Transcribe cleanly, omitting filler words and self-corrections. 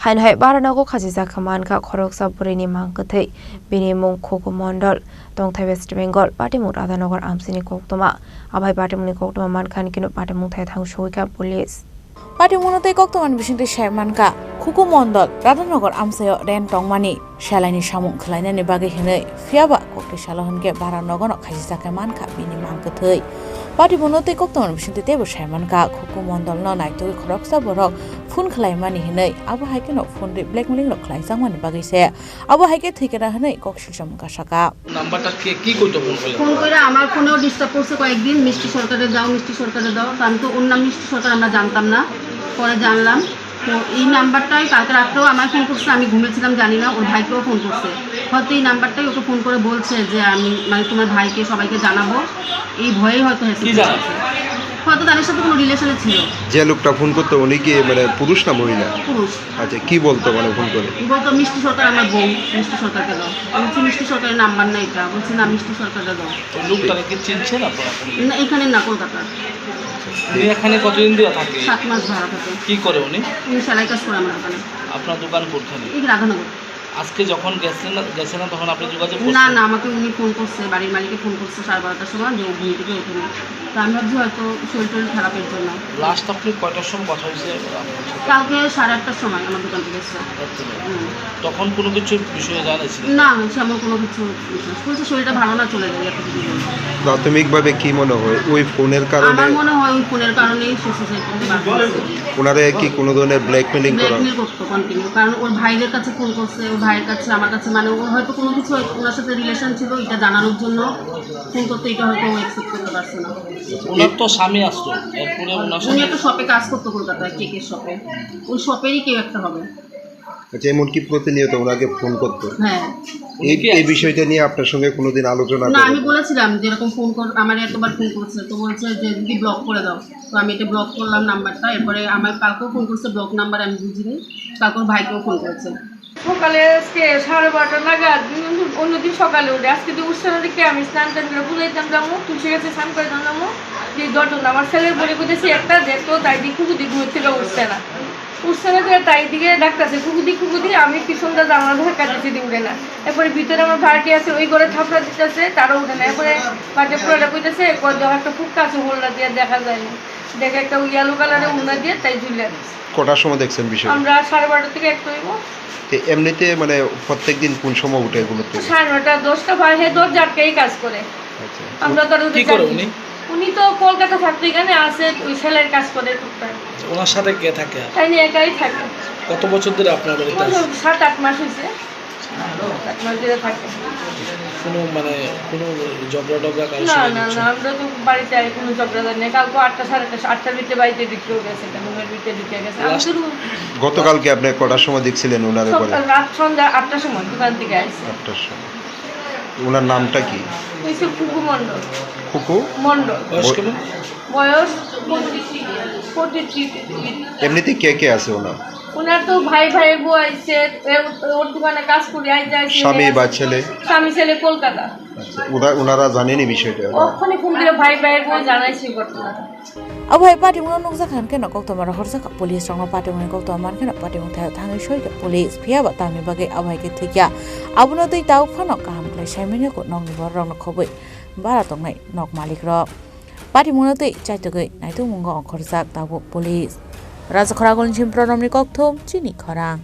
Haino Baranogo Khachijakhe Mankha Khoroksa Bwrwini Mangkwthwi Bini Mung Khukho Mandal Tongthai West Bengal Patimung Radhanagar Amchaini Koktwma Abohai Patimung Koktwma Mankhani kino Patimung Thaio Thang Sogwikha police Patimung Koktwma bisingte sai Mankha Khukho Mandal Radhanagar Amchaio ren tongmani Shalani samung khlainani bagi hinai phiaba kokti salahonke Baranogo Khachijakhe Mankha Bini Mangkwthwi Patimung Koktwma bisingte tebo sai Mankha Khukho Mandal no naitoi Khoroksa borok phone khlaimani hinai Abohai kino phone re blackmailing rok khlaijangmani bagi se Abohai ke thikera hinai koksilsam kasaka নাম্বারটা কি কইতো phone করে আমার ফোনেও disturb করছে কয়েকদিন মিষ্টি সরকারে দাও তো আমি তো ওর নাম মিষ্টি সরকার আমরা জানতাম না পরে জানলাম তো এই নাম্বারটাই কালকে রাত্রেও আমার ফোন করছে আমি ঘুমিয়েছিলাম জানি না ওর ভাইকেও ফোন করছে হয়তো এই নাম্বারটাই ওকে ফোন করে বলছে যে আমি মানে তোমার ভাইকে সবাইকে জানাবো এই ভয়েই হয়তো হয়তো তাদের সাথে কোনো রিলেশনে ছিল যে লোকটা ফোন করতো উনি কি মানে পুরুষ না মহিলা পুরুষ আচ্ছা কি বলতো মানে ফোন করে বলতো মিষ্টি সরকার আমার বউ মিষ্টি সরকারকে দাও আমি বলছি মিষ্টি সরকারের নাম্বার না এটা বলছি না মিষ্টি সরকারকে দাও লোকটাকে কি চিনছেন আপনারা না এখানে না কলকাতা উনি এখানে কতদিন ধরে থাকে 7 মাস ভাড়া থাকে কি করে উনি সেলাই কাজ করে আমার দোকানে আপনার দোকান কোথায় এই রাধানগর আজকে যখন গেছেন না তখন আপনি যোগাযোগ না না আমাকে উনি ফোন করছে বাড়ির মালিককে ফোন করছে 12:30টার সময় যে ঘুম থেকে ওঠেনি তো আমি ভাবছি হয়তো শরীর খারাপের জন্য লাস্ট আপনি কয়টার সময় কথা হয়েছে কালকে 8:30টার সময় আমার দোকান থেকে এসেছে তখন কোনো কিছু বিষয়ে জানাইছিলেন না সেমন কোনো কিছু বলছে শরীরটা ভালো না চলে যাবে একটা কিছু প্রাথমিকভাবে কি মনে হয় ওই ফোনের কারণে আমার মনে হয় ওই ফোনের কারণেই সুসাইড করতে ওনারে কি কোনো ধরনের ব্ল্যাকমেলিং করতো কন্টিনিউ কারণ ওর ভাইদের কাছে ফোন করছে ওর ভাইয়ের কাছে আমার কাছে মানে ওর হয়তো কোনো কিছু ওনার সাথে রিলেশন ছিল এটা জানানোর জন্য ফোন করতে এটা হয়তো ও অ্যাকসেপ্ট করতে পারছে না ওনার তো স্বামী আসতো এরপরে উনি একটা শপে কাজ করতো কলকাতায় কেকের শপে ওই শপেরই কেউ একটা হবে আচ্ছা এমন কি প্রতিনিয়ত ওনাকে ফোন করতো হ্যাঁ এই বিষয়টা নিয়ে আপনার সঙ্গে কোনোদিন আলোচনা না আমি বলেছিলাম যে এরকম ফোন কর আমার এতবার ফোন করছে তো বলছে যে দিদি ব্লক করে দাও তো আমি এটা ব্লক করলাম নাম্বারটা এরপরে আমার কালকেও ফোন করছে ব্লক নাম্বার আমি বুঝিনি কালকেও ভাইকেও ফোন করেছে সকালে আজকে 12:30 নাগাদ অন্যদিন সকালে উঠে আজকে তো উৎসাহ দিকে আমি স্নান টান করে বুঝাইতাম যাবো তুলসী গাছে স্নান করে যাবো যে দরজন আমার ছেলের বলে বুঝেছি একটা দেখতো তাই দিক খুকুদি ঘুমের থেকে উঠছে না তাই দিকে ডাকতেছে খুকুদি আমি পিছনটা জানলা ধরে কাটিয়েছি দিয়ে উঠে না এরপরে ভিতরে আমার ভাড়াটি আছে ওই ঘরে থাপড়া দিতেছে তারও উঠে না এরপরে পাটে পুরোটা কইতেছে একটা ফুটকা আছে হোল্লা দিয়ে দেখা যায়নি দেখে একটা ইয়েলো কালারের উন্না দিয়ে তাই ঝুলে কটার সময় দেখছেন বিষয় আমরা 12:30 থেকে একটা হইব এমনিতে মানে প্রত্যেকদিন কোন সময় উঠে এগুলো 9:30 10টা বাইরে দরজাটাই কাজ করে আচ্ছা আমরা তো কি করে উনি তো কলকাতা থাকতে এখানে আসে ওই সেলের কাজ করে টুকটাক ওনার সাথে কে থাকে তাই নিয়ে একাই থাকে কত বছর ধরে আপনার বাড়িতে আছে 7-8 মাস হয়েছে 7 মাস ধরে থাকে কোনো মানে কোনো ঝগড়া কারোর না সাথে না না আমরা তো বাড়িতে আর কোনো ঝগড়া নেই কালকে 8টা 8টার ভিতরে বাড়িতে ঢুকে গেছে রুমের ভিতরে ঢুকে গেছে গতকালকে আপনি কটার সময় দেখছিলেন ওনারে পরে রাত সন্ধ্যা 8টার সময় দোকান থেকে আসছে 8টার সময় ওনার নামটা কি খুকো মন্ডল খুকো মন্ডল বয়স 43 এমনিতে কে আছে ওনার তো ভাই বউ আইছে ওর দোকানে কাজ করে আইছে স্বামী বা ছেলে কলকাতা ওনারা জানেনি বিষয়টা ওখানে ফোন করে ভাইয়ের বউ জানাইছে ঘটনা Abohai Patimung nungjakhan keno Koktwma horjaka police rongno Patimung Koktwma mankha Patimung Thaio Thangwi soika police phiaba tamni bagai Abohai ke thikya abono tei tau phano kaham klai saimene ko nongni bor rongno khoboi bara tongnai nok malik rok Patimung tei chaitogoi naitu mungo khorjak tabo police Raja Khorang Chini Khorang